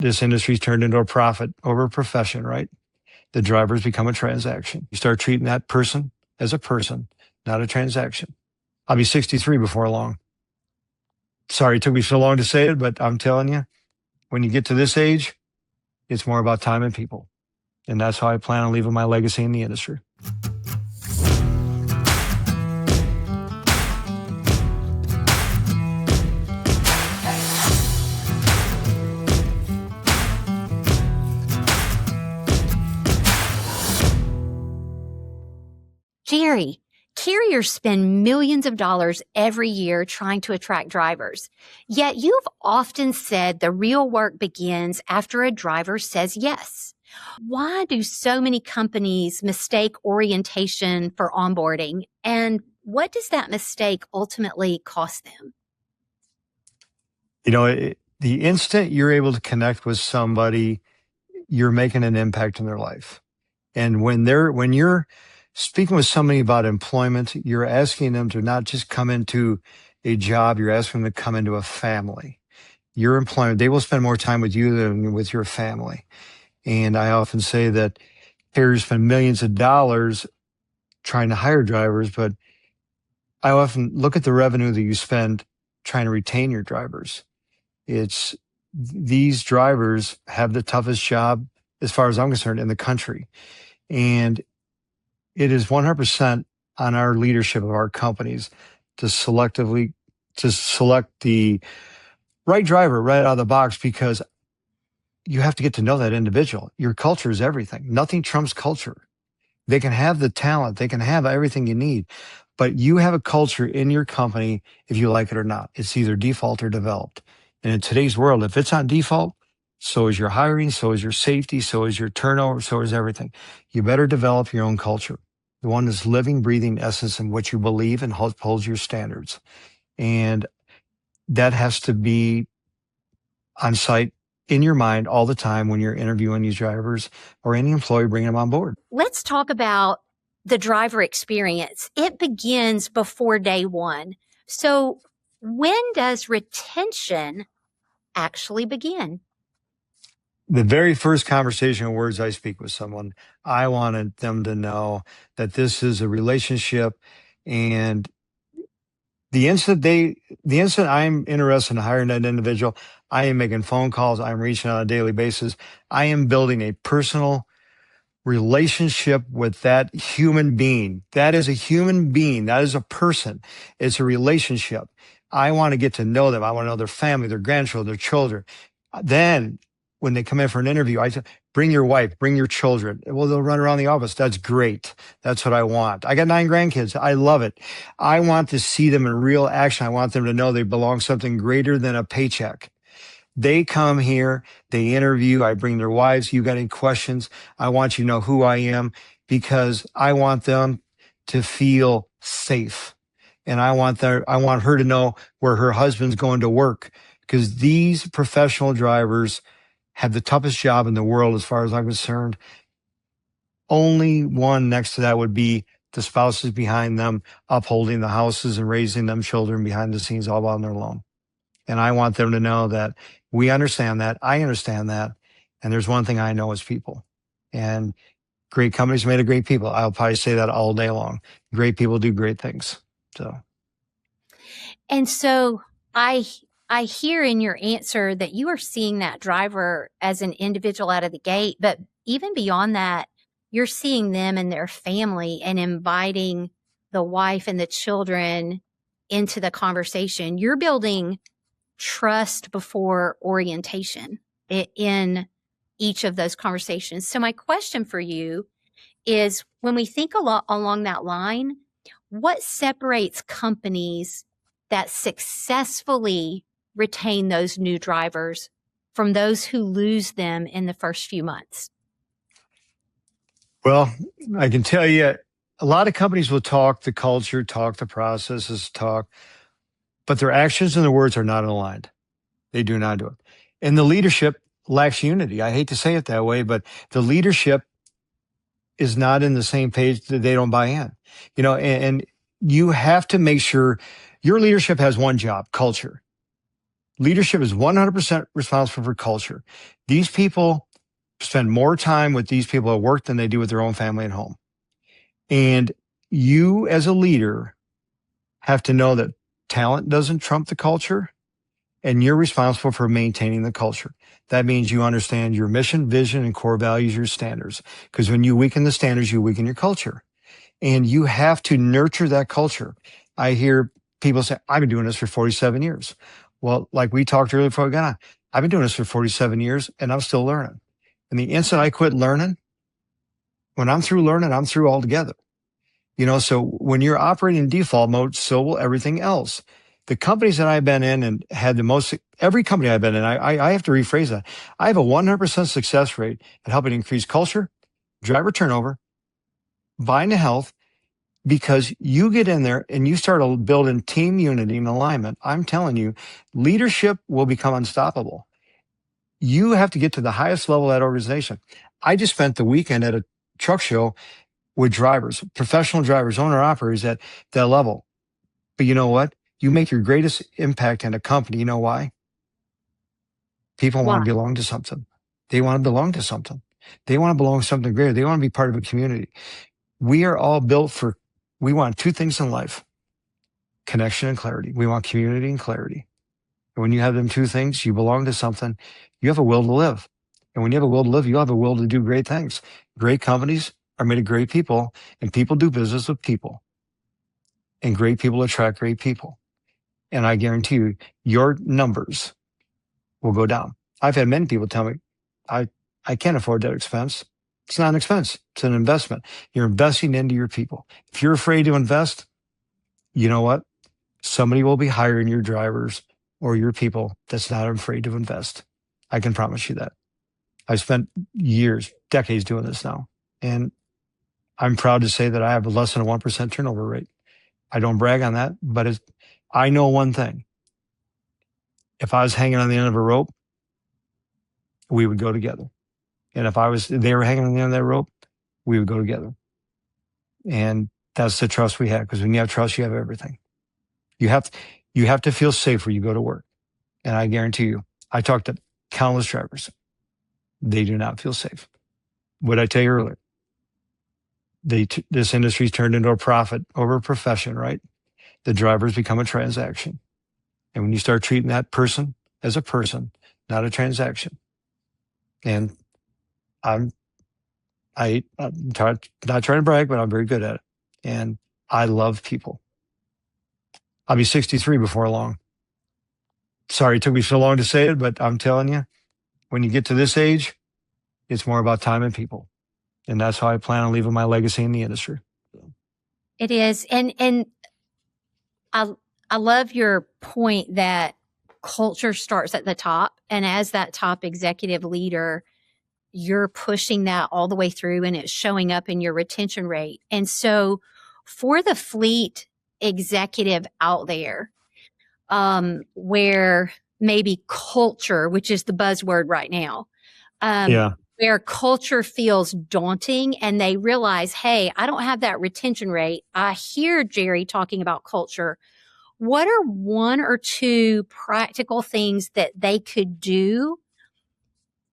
This industry's turned into a profit over a profession, right? The drivers become a transaction. You start treating that person as a person, not a transaction. I'll be 63 before long. Sorry it took me so long to say it, but I'm telling you, when you get to this age, it's more about time and people. And that's how I plan on leaving my legacy in the industry. Jerry, carriers spend millions of dollars every year trying to attract drivers. Yet you've often said the real work begins after a driver says yes. Why do so many companies mistake orientation for onboarding? And what does that mistake ultimately cost them? You know, the instant you're able to connect with somebody, you're making an impact in their life. And when you're speaking with somebody about employment, you're asking them to not just come into a job, you're asking them to come into a family. Your employment, they will spend more time with you than with your family. And I often say that carriers spend millions of dollars trying to hire drivers, but I often look at the revenue that you spend trying to retain your drivers. These drivers have the toughest job, as far as I'm concerned, in the country. And it is 100% on our leadership of our companies to select the right driver right out of the box, because you have to get to know that individual. Your culture is everything. Nothing trumps culture. They can have the talent. They can have everything you need, but you have a culture in your company if you like it or not. It's either default or developed. And in today's world, if it's on default, so is your hiring, so is your safety, so is your turnover, so is everything. You better develop your own culture. The one that's living, breathing essence in what you believe and holds your standards. And that has to be on site in your mind all the time when you're interviewing these drivers or any employee bringing them on board. Let's talk about the driver experience. It begins before day one. So when does retention actually begin? The very first conversation or words I speak with someone, I wanted them to know that this is a relationship, and the instant I'm interested in hiring that individual, I am making phone calls. I'm reaching out on a daily basis. I am building a personal relationship with that human being. That is a human being. That is a person. It's a relationship. I want to get to know them. I want to know their family, their grandchildren, their children. Then when they come in for an interview, I say, bring your wife, bring your children. Well, they'll run around the office. That's great. That's what I want. I got 9 grandkids. I love it. I want to see them in real action. I want them to know they belong to something greater than a paycheck. They come here, they interview, I bring their wives. You got any questions? I want you to know who I am, because I want them to feel safe. And I want her to know where her husband's going to work, because these professional drivers have the toughest job in the world as far as I'm concerned. Only one next to that would be the spouses behind them, upholding the houses and raising them children behind the scenes all on their own. And I want them to know that we understand that. I understand that. And there's one thing I know as people. And great companies made of great people. I'll probably say that all day long. Great people do great things. And so I hear in your answer that you are seeing that driver as an individual out of the gate, but even beyond that, you're seeing them and their family and inviting the wife and the children into the conversation. You're building trust before orientation in each of those conversations. So my question for you is, when we think along that line, what separates companies that successfully retain those new drivers from those who lose them in the first few months? Well, I can tell you, a lot of companies will talk the culture, talk the processes, but their actions and their words are not aligned. They do not do it. And the leadership lacks unity. I hate to say it that way, but the leadership is not in the same page, that they don't buy in. And you have to make sure your leadership has one job: culture. Leadership is 100% responsible for culture. These people spend more time with these people at work than they do with their own family at home. And you, as a leader, have to know that talent doesn't trump the culture, and you're responsible for maintaining the culture. That means you understand your mission, vision, and core values, your standards. Because when you weaken the standards, you weaken your culture. And you have to nurture that culture. I hear people say, I've been doing this for 47 years. Well, like we talked earlier before we got on, I've been doing this for 47 years and I'm still learning. And the instant I quit learning, when I'm through learning, I'm through altogether. So when you're operating in default mode, so will everything else. The companies that I've been in and had the most, every company I've been in, I have to rephrase that. I have a 100% success rate at helping increase culture, driver turnover, buying to health, because you get in there and you start building team unity and alignment. I'm telling you, leadership will become unstoppable. You have to get to the highest level of that organization. I just spent the weekend at a truck show with drivers, professional drivers, owner operators at that level. But you know what? You make your greatest impact in a company. You know why? People want Why? to belong to something. They want to belong to something. They want to belong to something greater. They want to be part of a community. We are all built we want two things in life: connection and clarity. We want community and clarity. And when you have them two things, you belong to something. You have a will to live. And when you have a will to live, you have a will to do great things. Great companies are made of great people, and people do business with people. And great people attract great people. And I guarantee you, your numbers will go down. I've had many people tell me, I can't afford that expense. It's not an expense. It's an investment. You're investing into your people. If you're afraid to invest, you know what? Somebody will be hiring your drivers or your people that's not afraid to invest. I can promise you that. I've spent years, decades doing this now. And I'm proud to say that I have less than a 1% turnover rate. I don't brag on that, but I know one thing. If I was hanging on the end of a rope, we would go together. And if they were hanging on the end of that rope, we would go together. And that's the trust we have. Because when you have trust, you have everything. You have to feel safe where you go to work. And I guarantee you, I talked to countless drivers. They do not feel safe. What I tell you earlier, this industry's turned into a profit over a profession, right? The drivers become a transaction. And when you start treating that person as a person, not a transaction, and I'm not trying to brag, but I'm very good at it. And I love people. I'll be 63 before long. Sorry it took me so long to say it, but I'm telling you, when you get to this age, it's more about time and people. And that's how I plan on leaving my legacy in the industry. It is. And I love your point that culture starts at the top. And as that top executive leader, you're pushing that all the way through and it's showing up in your retention rate. And so for the fleet executive out there, where maybe culture, which is the buzzword right now, Yeah. where culture feels daunting and they realize, hey, I don't have that retention rate. I hear Jerry talking about culture. What are one or two practical things that they could do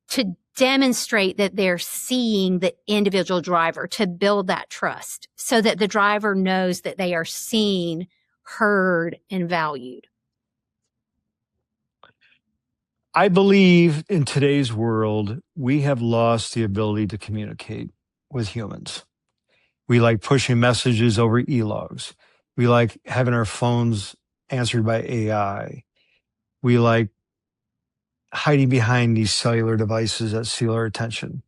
to demonstrate that they're seeing the individual driver, to build that trust so that the driver knows that they are seen, heard, and valued? I believe in today's world, we have lost the ability to communicate with humans. We like pushing messages over e-logs. We like having our phones answered by AI. We like hiding behind these cellular devices that steal our attention.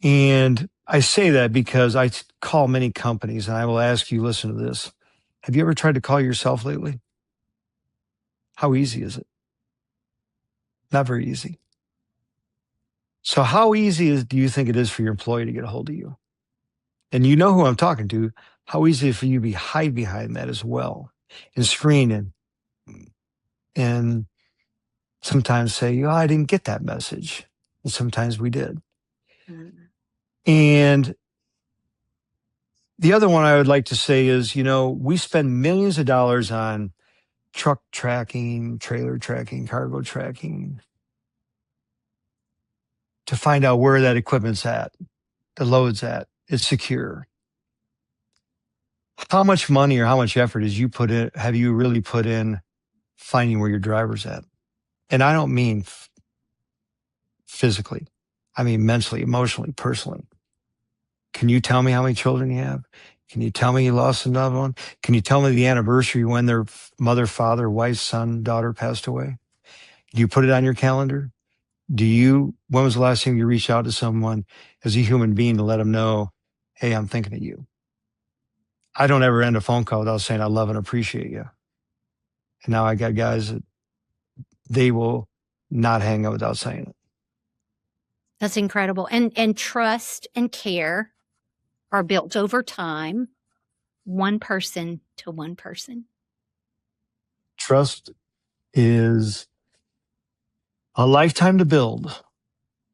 And I say that because I call many companies and I will ask you, listen to this. Have you ever tried to call yourself lately? How easy is it? Not very easy. So how easy do you think it is for your employee to get a hold of you? And you know who I'm talking to. How easy is it for you to hide behind that as well and screen and sometimes say, oh, I didn't get that message. And sometimes we did. Mm-hmm. And the other one I would like to say is, we spend millions of dollars on truck tracking, trailer tracking, cargo tracking, to find out where that equipment's at, the load's at, it's secure. How much money or how much effort have you really put in finding where your driver's at? And I don't mean physically. I mean mentally, emotionally, personally. Can you tell me how many children you have? Can you tell me you lost another one? Can you tell me the anniversary when their mother, father, wife, son, daughter passed away? Do you put it on your calendar? When was the last time you reached out to someone as a human being to let them know, hey, I'm thinking of you? I don't ever end a phone call without saying I love and appreciate you. And now I got guys that they will not hang up without saying it. That's incredible. And trust and care are built over time, one person to one person. Trust is a lifetime to build,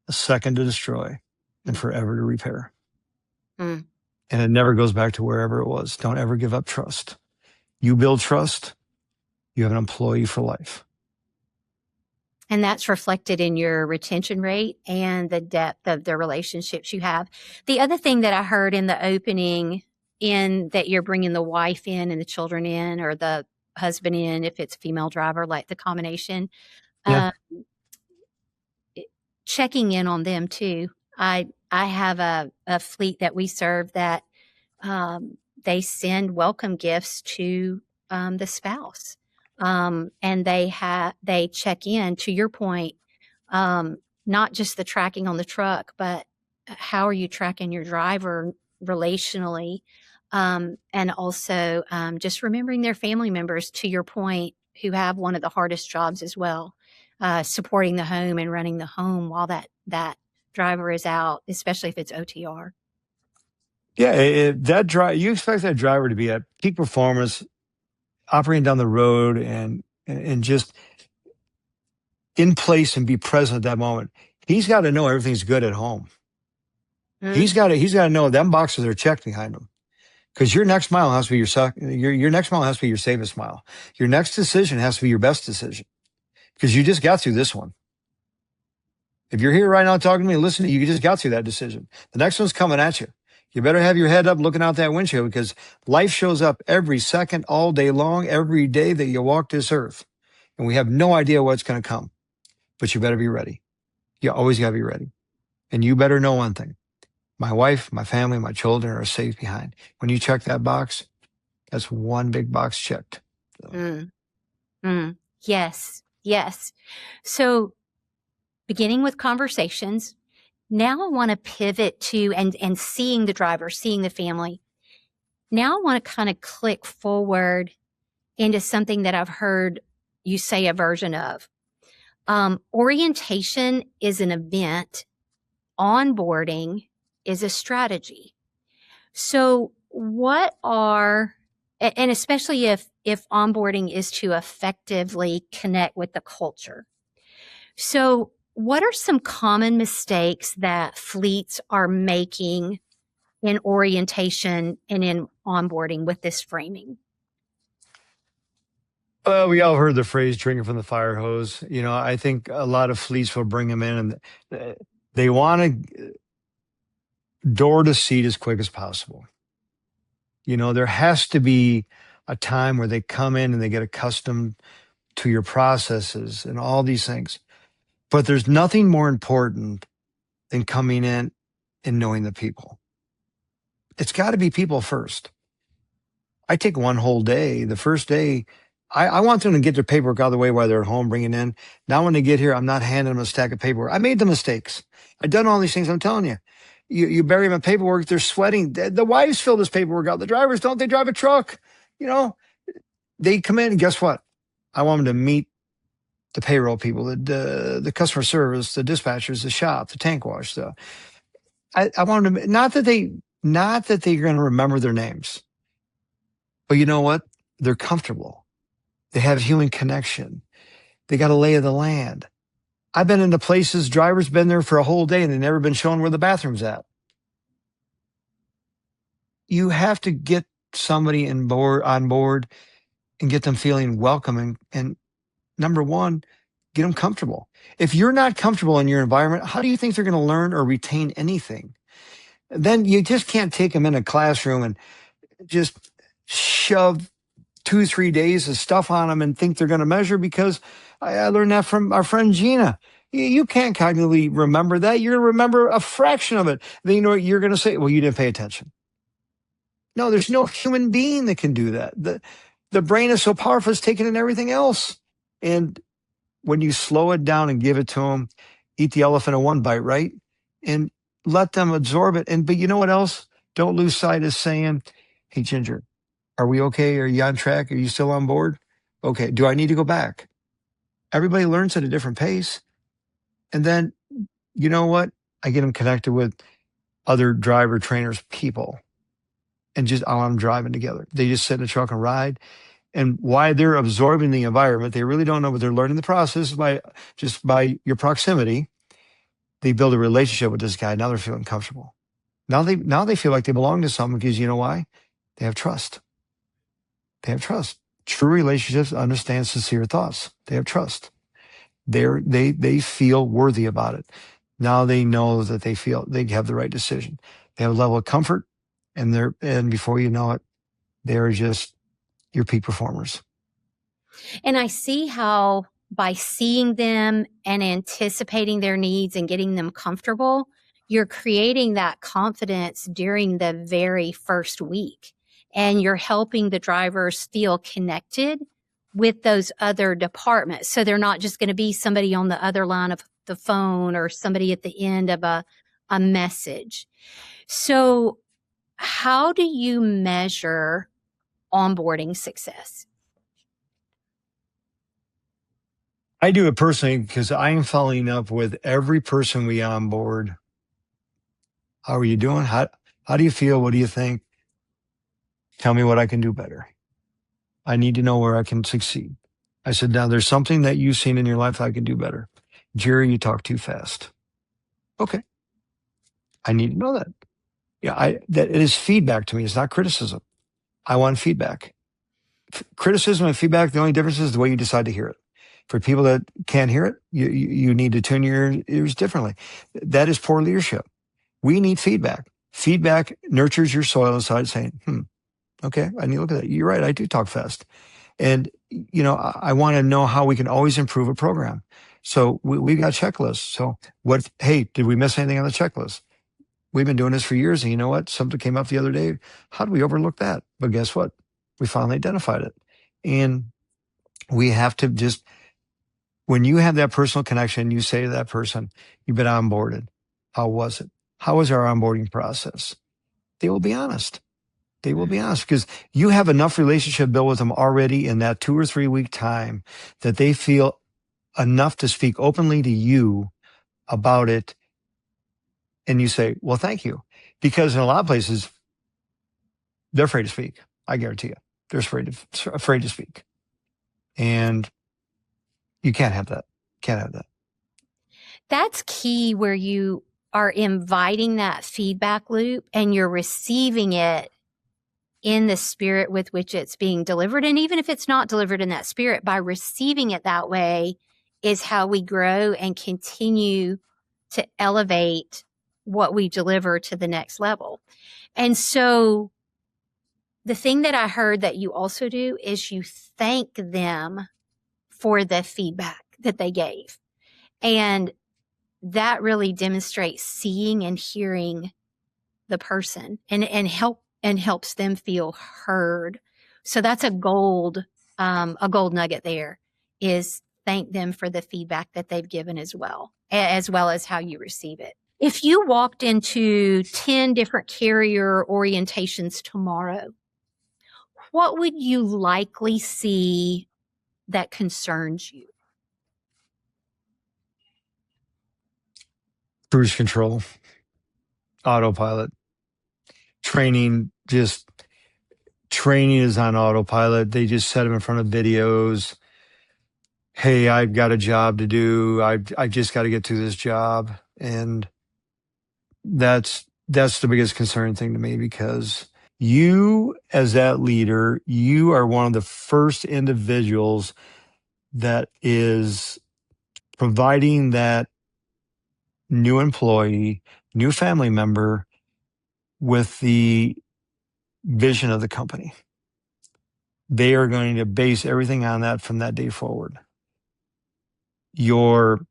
a second to destroy, and forever to repair. Mm. And it never goes back to wherever it was. Don't ever give up trust. You build trust, you have an employee for life. And that's reflected in your retention rate and the depth of the relationships you have. The other thing that I heard in the opening, in that you're bringing the wife in and the children in, or the husband in, if it's a female driver, like the combination, Yeah. checking in on them too. I have a fleet that we serve that they send welcome gifts to the spouse. And they check in, to your point, not just the tracking on the truck, but how are you tracking your driver relationally? And also just remembering their family members, to your point, who have one of the hardest jobs as well, supporting the home and running the home while that driver is out, especially if it's OTR. Yeah, you expect that driver to be at peak performance, operating down the road and just in place and be present at that moment. He's got to know everything's good at home. Mm. He's got to know them boxes are checked behind him. Because your next mile has to be your next mile has to be your safest mile. Your next decision has to be your best decision. Because you just got through this one. If you're here right now talking to me, listening, you just got through that decision. The next one's coming at you. You better have your head up looking out that windshield, because life shows up every second, all day long, every day that you walk this earth. And we have no idea what's going to come. But you better be ready. You always got to be ready. And you better know one thing. My wife, my family, my children are safe behind. When you check that box, that's one big box checked. So. Mm. Mm. Yes. Yes. So beginning with conversations, now I want to pivot to, and seeing the driver, seeing the family. Now I want to kind of click forward into something that I've heard you say a version of. Orientation is an event. Onboarding is a strategy. So what are, and especially if onboarding is to effectively connect with the culture. So what are some common mistakes that fleets are making in orientation and in onboarding with this framing? Well, we all heard the phrase drinking from the fire hose. I think a lot of fleets will bring them in and they want to door to seat as quick as possible. There has to be a time where they come in and they get accustomed to your processes and all these things. But there's nothing more important than coming in and knowing the people. It's got to be people first. I take one whole day. The first day, I want them to get their paperwork out of the way while they're at home, bring it in. Now when they get here, I'm not handing them a stack of paperwork. I made the mistakes. I've done all these things. I'm telling you. You bury them in paperwork, they're sweating. The wives fill this paperwork out. The drivers don't. They drive a truck. They come in and guess what? I want them to meet the payroll people, the customer service, the dispatchers, the shop, the tank wash. I want them to, not that they're going to remember their names, but you know what? They're comfortable. They have human connection. They got a lay of the land. I've been into places, drivers been there for a whole day and they've never been shown where the bathroom's at. You have to get somebody on board and get them feeling welcome. And number one, get them comfortable. If you're not comfortable in your environment, how do you think they're going to learn or retain anything? Then you just can't take them in a classroom and just shove 2, 3 days of stuff on them and think they're going to measure, because I learned that from our friend Gina. You can't cognitively remember that. You're going to remember a fraction of it. Then you know what you're going to say? Well, you didn't pay attention. No, there's no human being that can do that. The brain is so powerful, it's taking in everything else. And when you slow it down and give it to them, eat the elephant in one bite, right? And let them absorb it. But you know what else? Don't lose sight of saying, hey, Ginger, are we okay? Are you on track? Are you still on board? Okay. Do I need to go back? Everybody learns at a different pace. And then, you know what? I get them connected with other driver trainers, people, and just I want them driving together. They just sit in the truck and ride. And why they're absorbing the environment, they really don't know, but they're learning the process by your proximity. They build a relationship with this guy. Now they're feeling comfortable. Now they feel like they belong to someone, because you know why? They have trust. They have trust. True relationships understand sincere thoughts. They have trust. They feel worthy about it. Now they know that they have the right decision. They have a level of comfort, and before you know it, they're just your peak performers. And I see how by seeing them and anticipating their needs and getting them comfortable, you're creating that confidence during the very first week. And you're helping the drivers feel connected with those other departments. So they're not just going to be somebody on the other line of the phone or somebody at the end of a message. So how do you measure onboarding success? I do it personally because I am following up with every person we onboard. How are you doing? How do you feel? What do you think? Tell me what I can do better. I need to know where I can succeed. I said, now there's something that you've seen in your life I can do better. Jerry, you talk too fast. Okay. I need to know that. Yeah, that it is feedback to me. It's not criticism. I want feedback. Criticism and feedback, the only difference is the way you decide to hear it. For people that can't hear it, you need to tune your ears differently. That is poor leadership. We need feedback. Feedback nurtures your soil inside, saying, okay, I need to look at that. You're right. I do talk fast. And, I want to know how we can always improve a program. So we've got checklists. So hey, did we miss anything on the checklist? We've been doing this for years. And you know what? Something came up the other day. How did we overlook that? But guess what? We finally identified it. And we have to just, when you have that personal connection, you say to that person, you've been onboarded. How was it? How was our onboarding process? They will be honest. They will be honest, because you have enough relationship built with them already in that 2 or 3 week time that they feel enough to speak openly to you about it. And you say, well, thank you. Because in a lot of places, they're afraid to speak. I guarantee you. They're afraid to speak. And you can't have that. Can't have that. That's key, where you are inviting that feedback loop and you're receiving it in the spirit with which it's being delivered. And even if it's not delivered in that spirit, by receiving it that way is how we grow and continue to elevate what we deliver to the next level. And so the thing that I heard that you also do is you thank them for the feedback that they gave. And that really demonstrates seeing and hearing the person and helps them feel heard. So that's a gold nugget there, is thank them for the feedback that they've given as well as how you receive it. If you walked into 10 different carrier orientations tomorrow, what would you likely see that concerns you? Cruise control, autopilot, training is on autopilot. They just set them in front of videos. Hey, I've got a job to do. I've just got to get through this job. And that's the biggest concerning thing to me, because You, as that leader, you are one of the first individuals that is providing that new employee, new family member with the vision of the company. They are going to base everything on that from that day forward. Your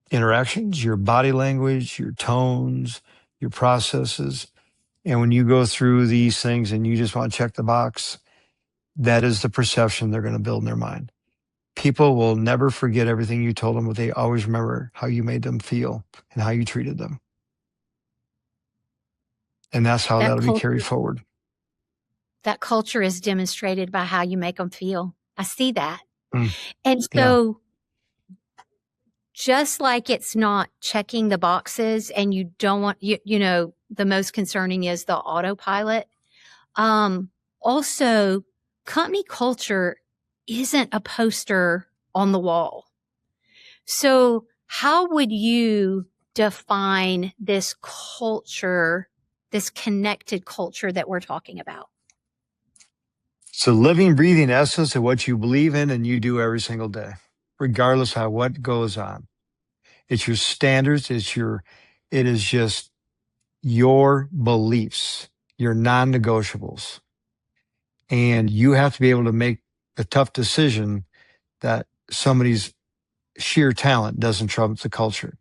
interactions, your body language, your tones, your processes. And when you go through these things and you just want to check the box, that is the perception they're going to build in their mind. People will never forget everything you told them, but they always remember how you made them feel and how you treated them. And that's how That that'll be carried culture, forward. that culture is demonstrated by how you make them feel. I see that. Mm, And yeah. so just like it's not checking the boxes and you don't want, the most concerning is the autopilot. Also, company culture isn't a poster on the wall. So how would you define this culture, this connected culture that we're talking about? It's a living, breathing essence of what you believe in and you do every single day, regardless of what goes on. It's your standards. It is just your beliefs, your non-negotiables. And you have to be able to make the tough decision that somebody's sheer talent doesn't trump the culture.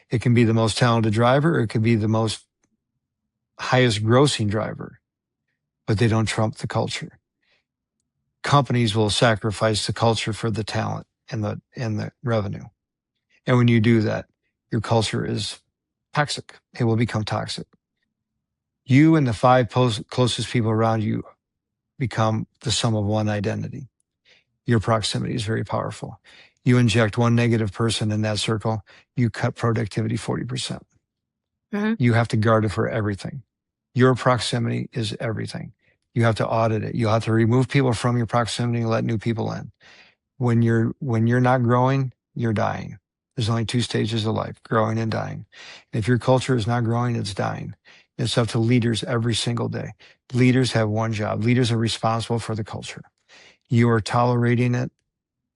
It can be the most talented driver, or it could be the most highest grossing driver, but they don't trump the culture. Companies will sacrifice the culture for the talent and the revenue. And when you do that, your culture is toxic. It will become toxic. You and the five closest people around you become the sum of one identity. Your proximity is very powerful. You inject one negative person in that circle, you cut productivity 40%. Mm-hmm. You have to guard it for everything. Your proximity is everything. You have to audit it. You have to remove people from your proximity and let new people in. When you're not growing, you're dying. There's only two stages of life, growing and dying. If your culture is not growing, it's dying. It's up to leaders every single day. Leaders have one job. Leaders are responsible for the culture. You are tolerating it.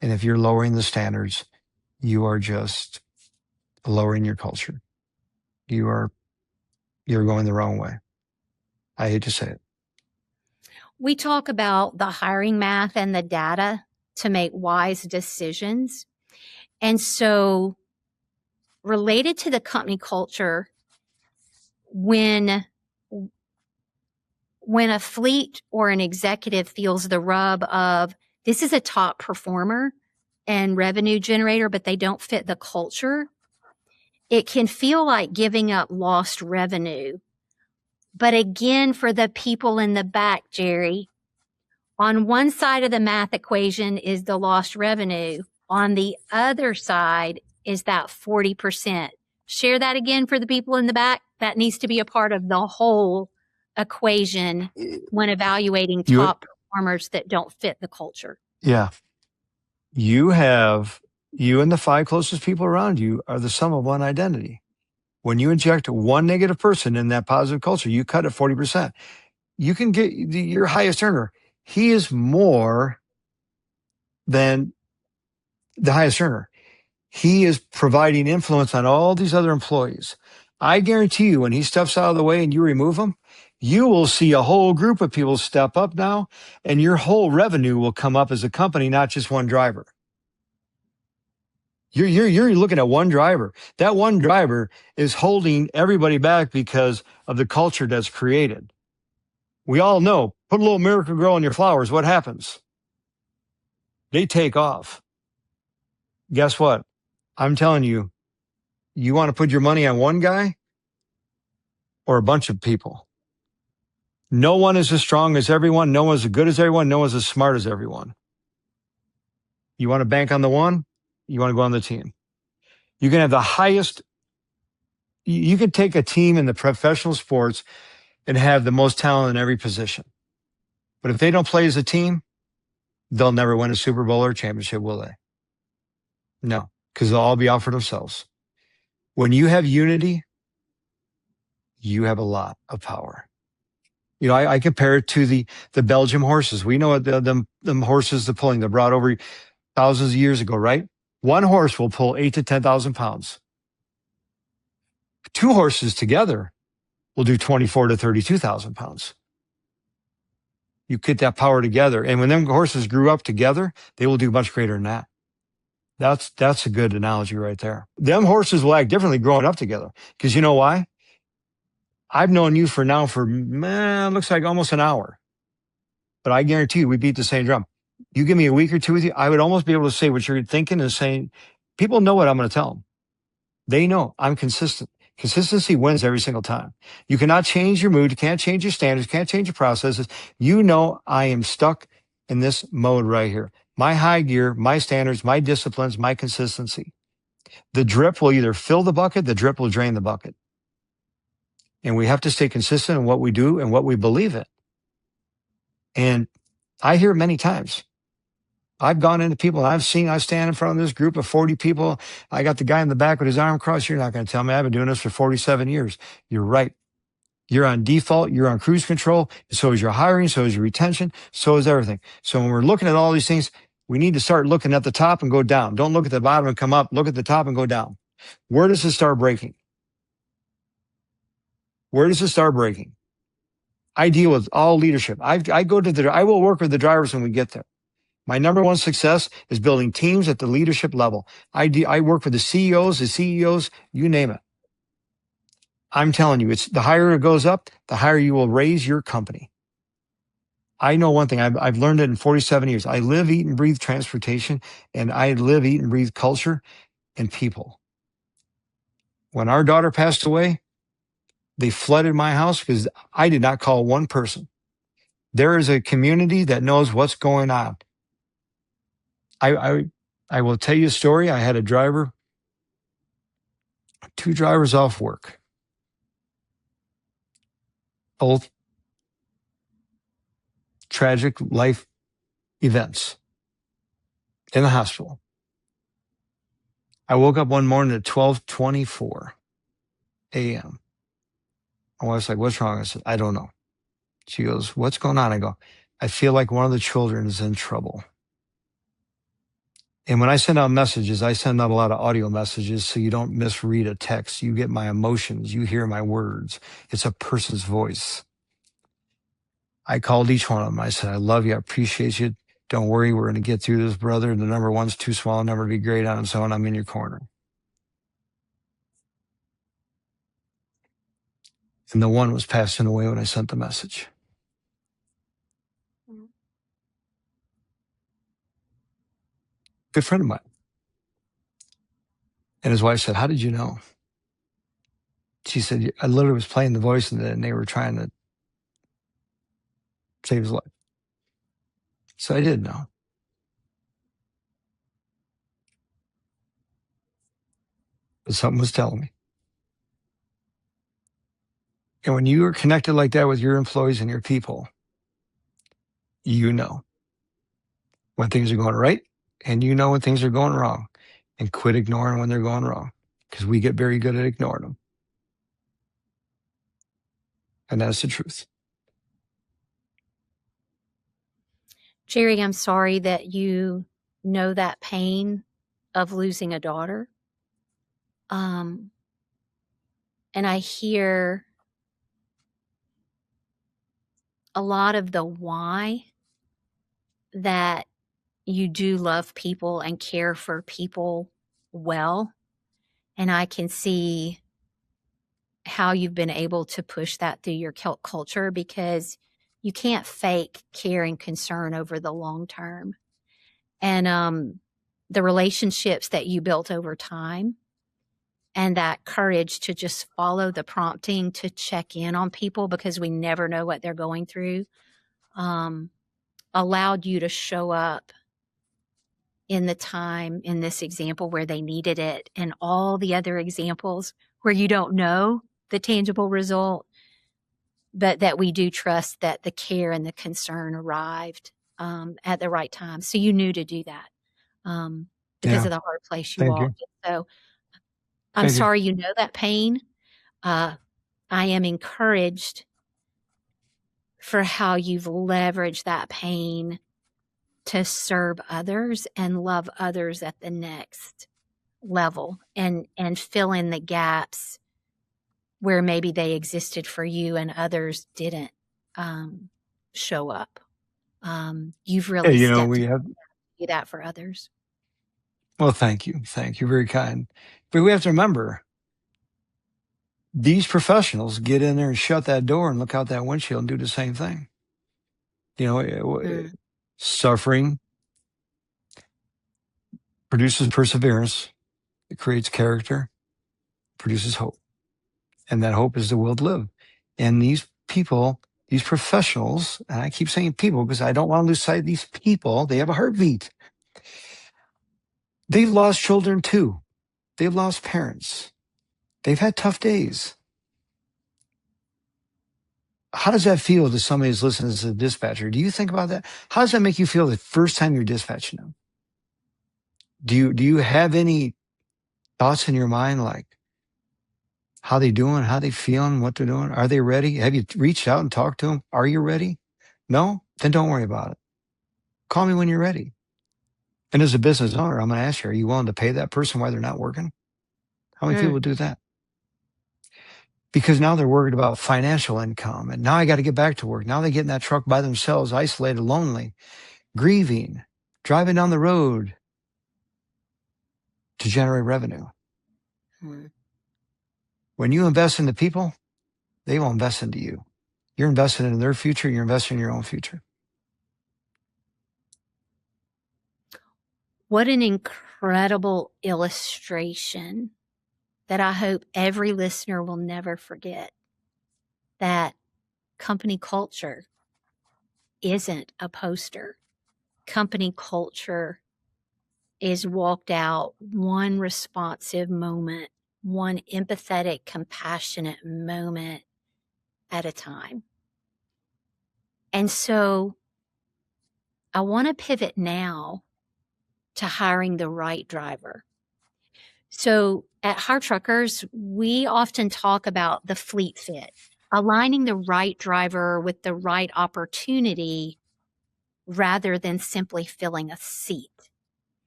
And if you're lowering the standards, you are just lowering your culture. You're going the wrong way. I hate to say it. We talk about the hiring math and the data to make wise decisions. And so related to the company culture, when a fleet or an executive feels the rub of this is a top performer and revenue generator, but they don't fit the culture, it can feel like giving up lost revenue. But again, for the people in the back, Jerry, on one side of the math equation is the lost revenue. On the other side is that 40%. Share that again for the people in the back. That needs to be a part of the whole equation when evaluating top performers that don't fit the culture. Yeah. You and the five closest people around you are the sum of one identity. When you inject one negative person in that positive culture, you cut it 40%. You can get your highest earner. He is more than the highest earner. He is providing influence on all these other employees. I guarantee you, when he steps out of the way and you remove him, you will see a whole group of people step up now, and your whole revenue will come up as a company, not just one driver. You're looking at one driver. That one driver is holding everybody back because of the culture that's created. We all know, put a little Miracle Grow on your flowers. What happens? They take off. Guess what? I'm telling you, you want to put your money on one guy or a bunch of people. No one is as strong as everyone. No one's as good as everyone. No one's as smart as everyone. You want to bank on the one? You want to go on the team. You can have the highest. You can take a team in the professional sports and have the most talent in every position. But if they don't play as a team, they'll never win a Super Bowl or a championship, will they? No, because they'll all be out for themselves. When you have unity, you have a lot of power. You know, I compare it to the Belgium horses. We know what them horses, the pulling, they brought over thousands of years ago, right? One horse will pull 8 to 10,000 pounds. Two horses together will do 24 to 32,000 pounds. You get that power together. And when them horses grew up together, they will do much greater than that. That's a good analogy right there. Them horses will act differently growing up together. Because you know why? I've known you for looks like almost an hour. But I guarantee you, we beat the same drum. You give me a week or two with you, I would almost be able to say what you're thinking and saying. People know what I'm going to tell them. They know I'm consistent. Consistency wins every single time. You cannot change your mood. You can't change your standards. You can't change your processes. You know I am stuck in this mode right here. My high gear, my standards, my disciplines, my consistency. The drip will either fill the bucket, the drip will drain the bucket. And we have to stay consistent in what we do and what we believe in. And I hear it many times. I've gone into people and I stand in front of this group of 40 people. I got the guy in the back with his arm crossed. You're not going to tell me I've been doing this for 47 years. You're right. You're on default. You're on cruise control. So is your hiring. So is your retention. So is everything. So when we're looking at all these things, we need to start looking at the top and go down. Don't look at the bottom and come up. Look at the top and go down. Where does it start breaking? Where does it start breaking? I deal with all leadership. I will work with the drivers when we get there. My number one success is building teams at the leadership level. I work with the CEOs, you name it. I'm telling you, it's the higher it goes up, the higher you will raise your company. I know one thing. I've learned it in 47 years. I live, eat, and breathe transportation, and I live, eat, and breathe culture and people. When our daughter passed away, they flooded my house because I did not call one person. There is a community that knows what's going on. I will tell you a story. I had two drivers off work, both tragic life events in the hospital. I woke up one morning at 12:24 a.m. My wife's like, "What's wrong?" I said, "I don't know." She goes, "What's going on?" I go, "I feel like one of the children is in trouble." And when I send out messages, I send out a lot of audio messages so you don't misread a text. You get my emotions. You hear my words. It's a person's voice. I called each one of them. I said, "I love you. I appreciate you. Don't worry. We're going to get through this, brother. The number one's too small, number to be great on its own. I'm in your corner." And the one was passing away when I sent the message. Good friend of mine. And his wife said, "How did you know?" She said, "I literally was playing the voice and they were trying to save his life." So I did know. But something was telling me. And when you are connected like that with your employees and your people, you know when things are going right and you know when things are going wrong, and quit ignoring when they're going wrong, because we get very good at ignoring them. And that's the truth. Jerry, I'm sorry that you know that pain of losing a daughter. And I hear a lot of the why that you do love people and care for people well. And I can see how you've been able to push that through your culture, because you can't fake care and concern over the long term. And the relationships that you built over time and that courage to just follow the prompting to check in on people, because we never know what they're going through, allowed you to show up in the time in this example where they needed it, and all the other examples where you don't know the tangible result, but that we do trust that the care and the concern arrived at the right time. So you knew to do that because Yeah. of the hard place you Thank you. walked. So I'm Thank you. sorry you know that pain. I am encouraged for how you've leveraged that pain to serve others and love others at the next level and fill in the gaps where maybe they existed for you and others didn't show up. You've Yeah, really you know, stepped in we have, to do that for others. well, thank you. Thank you. Very kind. But we have to remember these professionals get in there and shut that door and look out that windshield and do the same thing. You know, Mm, suffering produces perseverance, it creates character, produces hope. And that hope is the will to live. And these people, these professionals, and I keep saying people because I don't want to lose sight of these people, they have a heartbeat. They've lost children too. They've lost parents. They've had tough days. How does that feel to somebody who's listening as a dispatcher? Do you think about that? How does that make you feel the first time you're dispatching them? Do you have any thoughts in your mind like how they doing, how they feeling, what they're doing? Are they ready? Have you reached out and talked to them? Are you ready? No? Then don't worry about it. Call me when you're ready. And as a business owner, I'm going to ask you, are you willing to pay that person while they're not working? How many people mm, do that? Because now they're worried about financial income. And now I got to get back to work. Now they get in that truck by themselves, isolated, lonely, grieving, driving down the road to generate revenue. mm. When you invest into people, they will invest into you. You're investing in their future. You're investing in your own future. What an incredible illustration that I hope every listener will never forget, that company culture isn't a poster. Company culture is walked out one responsive moment, one empathetic, compassionate moment at a time. And so I want to pivot now to hiring the right driver. So at Hire Truckers, we often talk about the fleet fit, aligning the right driver with the right opportunity rather than simply filling a seat.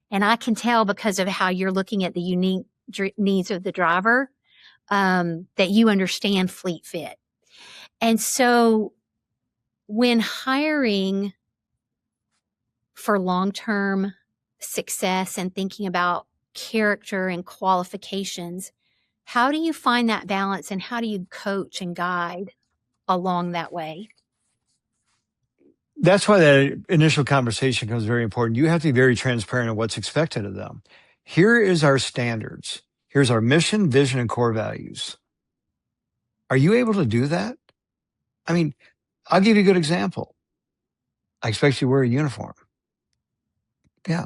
And I can tell because of how you're looking at the unique needs of the driver, that you understand fleet fit. And so when hiring for long-term success and thinking about character and qualifications, how do you find that balance and how do you coach and guide along that way? That's why that initial conversation becomes very important. You have to be very transparent on what's expected of them. Here is our standards. Here's our mission, vision, and core values. Are you able to do that? I mean, I'll give you a good example. I expect you to wear a uniform. Yeah.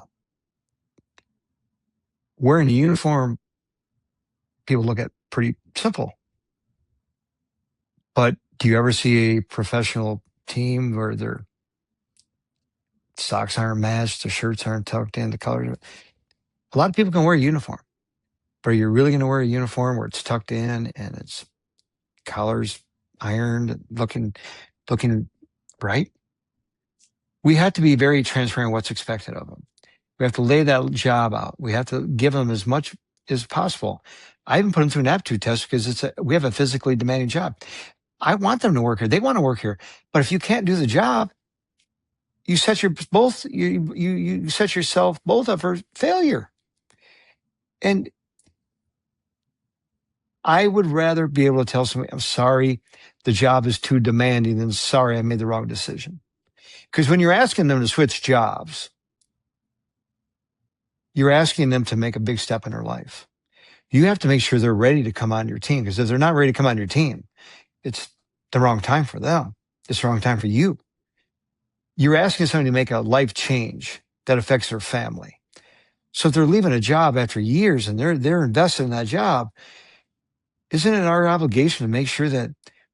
Wearing a uniform, people look at pretty simple. But do you ever see a professional team where their socks aren't matched, their shirts aren't tucked in, the colors? A lot of people can wear a uniform, but are you really going to wear a uniform where it's tucked in and it's collars ironed, looking right? We have to be very transparent what's expected of them. We have to lay that job out. We have to give them as much as possible. I even put them through an aptitude test because we have a physically demanding job. I want them to work here. They want to work here. But if you can't do the job, you set you set yourself both up for failure. And I would rather be able to tell somebody, I'm sorry, the job is too demanding than sorry, I made the wrong decision. Because when you're asking them to switch jobs, you're asking them to make a big step in their life. You have to make sure they're ready to come on your team. Because if they're not ready to come on your team, it's the wrong time for them. It's the wrong time for you. You're asking somebody to make a life change that affects their family. So if they're leaving a job after years and they're invested in that job, isn't it our obligation to make sure that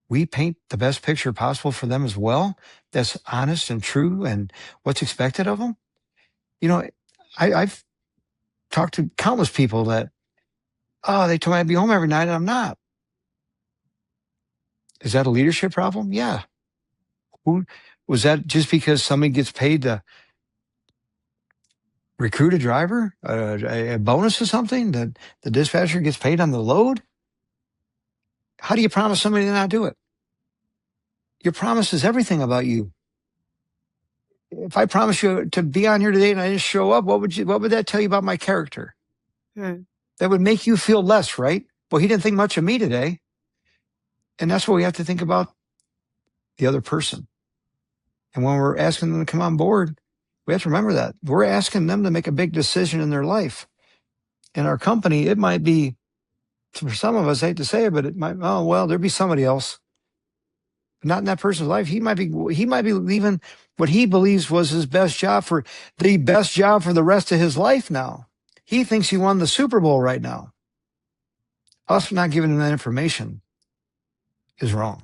we paint the best picture possible for them as well? That's honest and true and what's expected of them. You know, I've talked to countless people that, oh, they told me I'd be home every night and I'm not. Is that a leadership problem? Yeah. Who was that? Just because somebody gets paid to recruit a driver, a bonus or something that the dispatcher gets paid on the load? How do you promise somebody to not do it? Your promise is everything about you. If I promise you to be on here today and I didn't show up, what would that tell you about my character? Hmm. That would make you feel less, right? Well, he didn't think much of me today. And that's what we have to think about the other person. And when we're asking them to come on board, we have to remember that we're asking them to make a big decision in their life. In our company, it might be, for some of us, I hate to say it, but it might, oh, well, there'd be somebody else. Not in that person's life. He might be leaving what he believes was his best job for the best job for the rest of his life now. He thinks he won the Super Bowl right now. Us not giving him that information is wrong.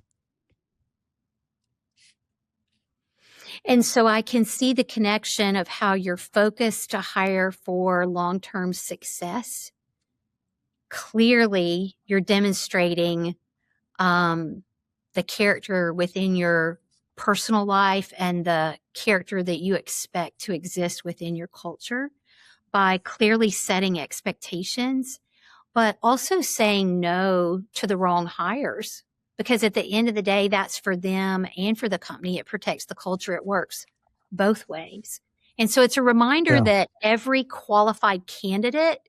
And so I can see the connection of how you're focused to hire for long-term success. Clearly, you're demonstrating the character within your personal life and the character that you expect to exist within your culture by clearly setting expectations, but also saying no to the wrong hires. Because at the end of the day, that's for them and for the company. It protects the culture. It works both ways. And so it's a reminder Yeah. that every qualified candidate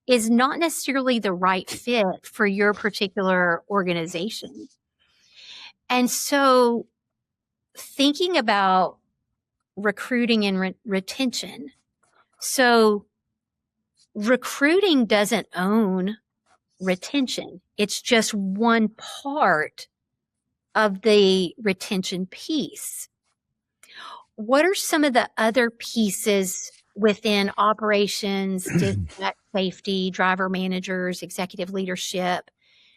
is not necessarily the right fit for your particular organization. And so thinking about recruiting and retention. So recruiting doesn't own retention. It's just one part of the retention piece. What are some of the other pieces within operations, dispatch, safety, driver managers, executive leadership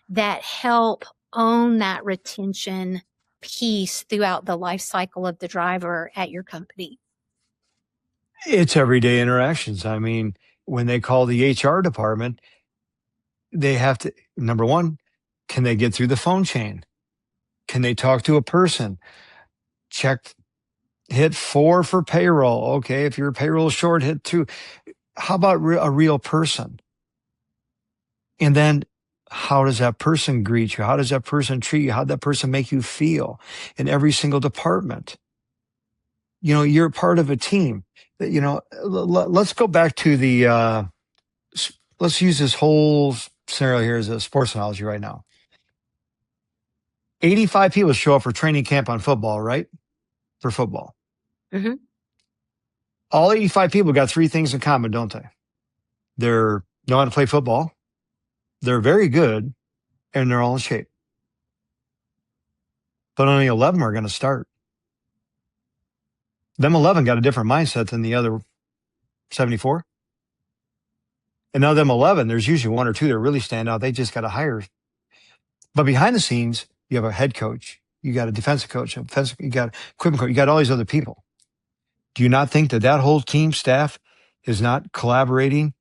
that help own that retention piece throughout the life cycle of the driver at your company? It's everyday interactions. I mean, when they call the HR department, they have to, number one, can they get through the phone chain? Can they talk to a person? Check, hit 4 for payroll. Okay, if your payroll is short, hit 2. How about a real person? And then how does that person greet you? How does that person treat you? How does that person make you feel in every single department? You know, you're part of a team. You know, let's go back to let's use this whole scenario here as a sports analogy right now. 85 people show up for training camp on football, right? For football. Mm-hmm. All 85 people got 3 things in common, don't they? They're know how to play football. They're very good, and they're all in shape. But only 11 are going to start. Them 11 got a different mindset than the other 74. And now them 11, there's usually 1 or 2 that really stand out. They just got to hire. But behind the scenes, you have a head coach, you got a defensive coach, you got equipment coach, you got all these other people. Do you not think that that whole team staff is not collaborating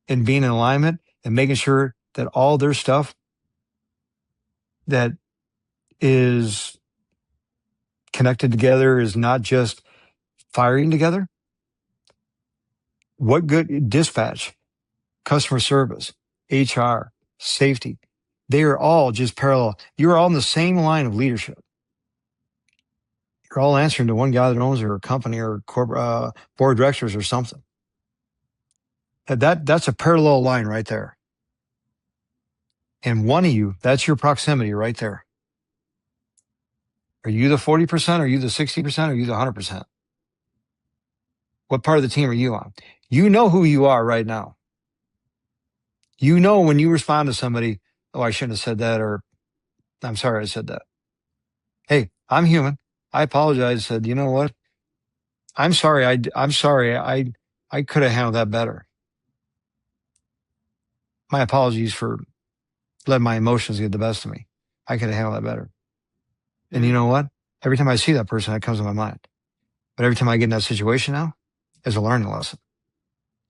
and being in alignment and making sure that all their stuff that is connected together is not just firing together? What good dispatch, customer service, HR, safety, they are all just parallel. You're all in the same line of leadership. You're all answering to one guy that owns or a company or corporate board of directors or something. That's a parallel line right there. And one of you, that's your proximity right there. Are you the 40%? Are you the 60%? Are you the 100%? What part of the team are you on? You know who you are right now. You know when you respond to somebody, oh, I shouldn't have said that, or I'm sorry I said that. Hey, I'm human. I apologize. I said, you know what? I'm sorry. I'm sorry. I could have handled that better. My apologies for letting my emotions get the best of me. I could have handled that better. And you know what? Every time I see that person, that comes to my mind. But every time I get in that situation now, it's a learning lesson.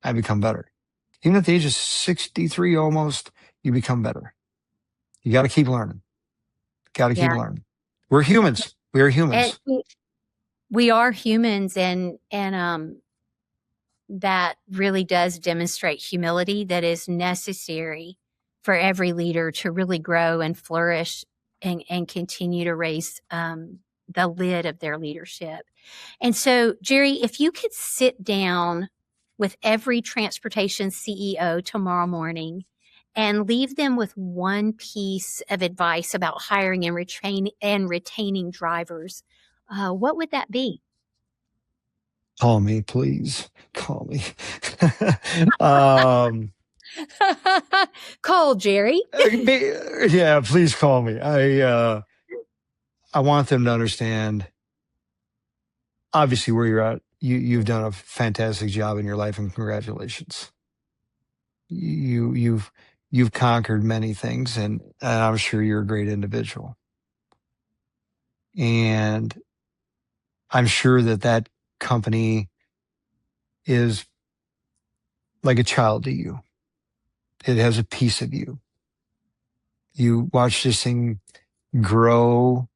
I become better. Even at the age of 63 almost, you become better. You got to keep learning. Got to keep Yeah. learning. We're humans. We are And humans. we are humans, and that really does demonstrate humility that is necessary for every leader to really grow and flourish and continue to raise the lid of their leadership. And so, Jerry, if you could sit down with every transportation CEO tomorrow morning and leave them with one piece of advice about hiring and retaining drivers, what would that be? Call me, please. Call me. um, Call Jerry. yeah, please call me. I want them to understand, obviously, where you're at. You've done a fantastic job in your life, and congratulations. You've conquered many things, and I'm sure you're a great individual. And I'm sure that company is like a child to you. It has a piece of you. You watch this thing grow.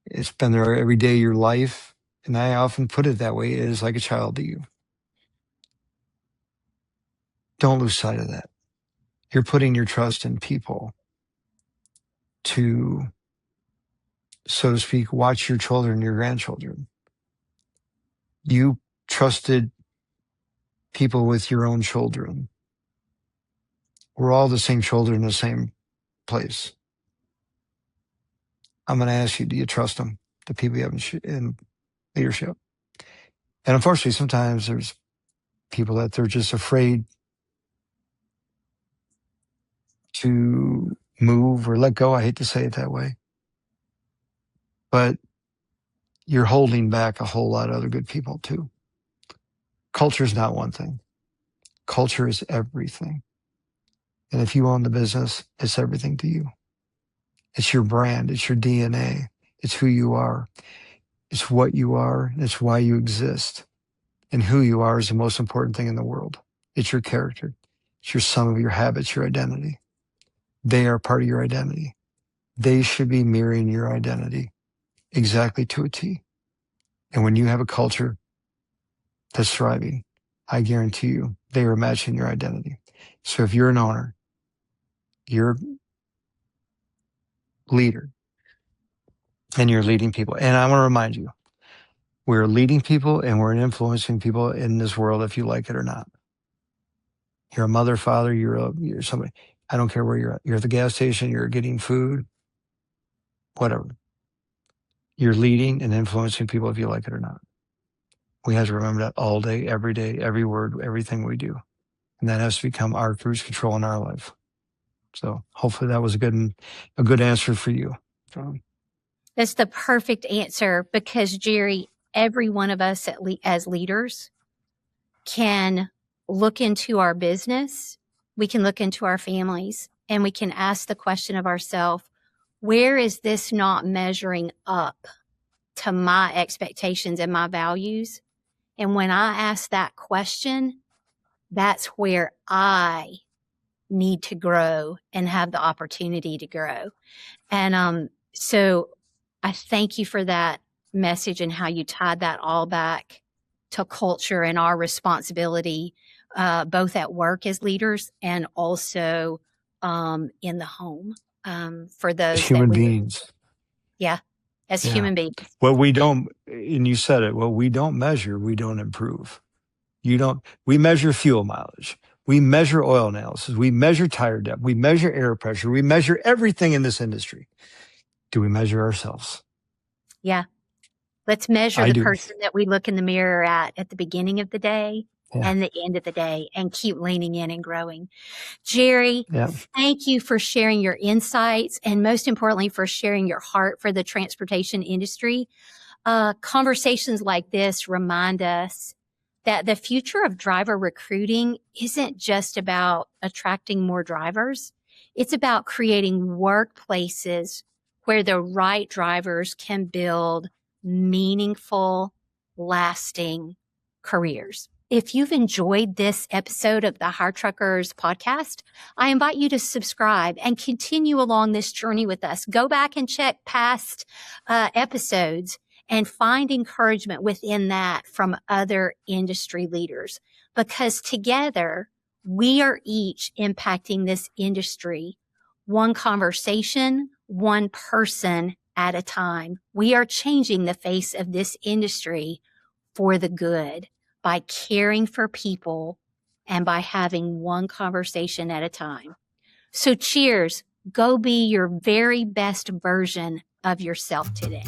It's been there every day of your life. And I often put it that way. It is like a child to you. Don't lose sight of that. You're putting your trust in people to, so to speak, watch your children, your grandchildren. You trusted people with your own children. We're all the same children in the same place. I'm going to ask you, do you trust them? The people you have in leadership. And unfortunately, sometimes there's people that they're just afraid to move or let go. I hate to say it that way, but you're holding back a whole lot of other good people too. Culture is not one thing. Culture is everything. And if you own the business, it's everything to you. It's your brand. It's your DNA. It's who you are. It's what you are. It's why you exist. And who you are is the most important thing in the world. It's your character. It's your sum of your habits, your identity. They are part of your identity. They should be mirroring your identity exactly to a T. And when you have a culture that's thriving, I guarantee you they are matching your identity. So if you're an owner, you're a leader, and you're leading people. And I want to remind you, we're leading people and we're influencing people in this world, if you like it or not. You're a mother, father, you're somebody. I don't care where you're at. You're at the gas station, you're getting food, whatever. You're leading and influencing people, if you like it or not. We have to remember that all day, every word, everything we do. And that has to become our cruise control in our life. So hopefully that was a good answer for you. That's the perfect answer because, Jerry, every one of us as leaders can look into our business, we can look into our families, and we can ask the question of ourselves, where is this not measuring up to my expectations and my values? And when I ask that question, that's where I need to grow and have the opportunity to grow. And so I thank you for that message and how you tied that all back to culture and our responsibility, both at work as leaders and also in the home for As those that human we, beings. yeah, as Yeah. human beings. What we don't, and you said it, what we don't measure, we don't improve. We measure fuel mileage. We measure oil analysis. We measure tire depth. We measure air pressure. We measure everything in this industry. Do we measure ourselves? Yeah. Let's measure I the do. person that we look in the mirror at the beginning of the day Yeah. and the end of the day and keep leaning in and growing. Jerry, Yeah. thank you for sharing your insights and most importantly, for sharing your heart for the transportation industry. Conversations like this remind us that the future of driver recruiting isn't just about attracting more drivers. It's about creating workplaces where the right drivers can build meaningful, lasting careers. If you've enjoyed this episode of the Hire Truckers podcast, I invite you to subscribe and continue along this journey with us. Go back and check past episodes and find encouragement within that from other industry leaders, because together we are each impacting this industry, one conversation, one person at a time. We are changing the face of this industry for the good by caring for people and by having one conversation at a time. So cheers. Go be your very best version of yourself today.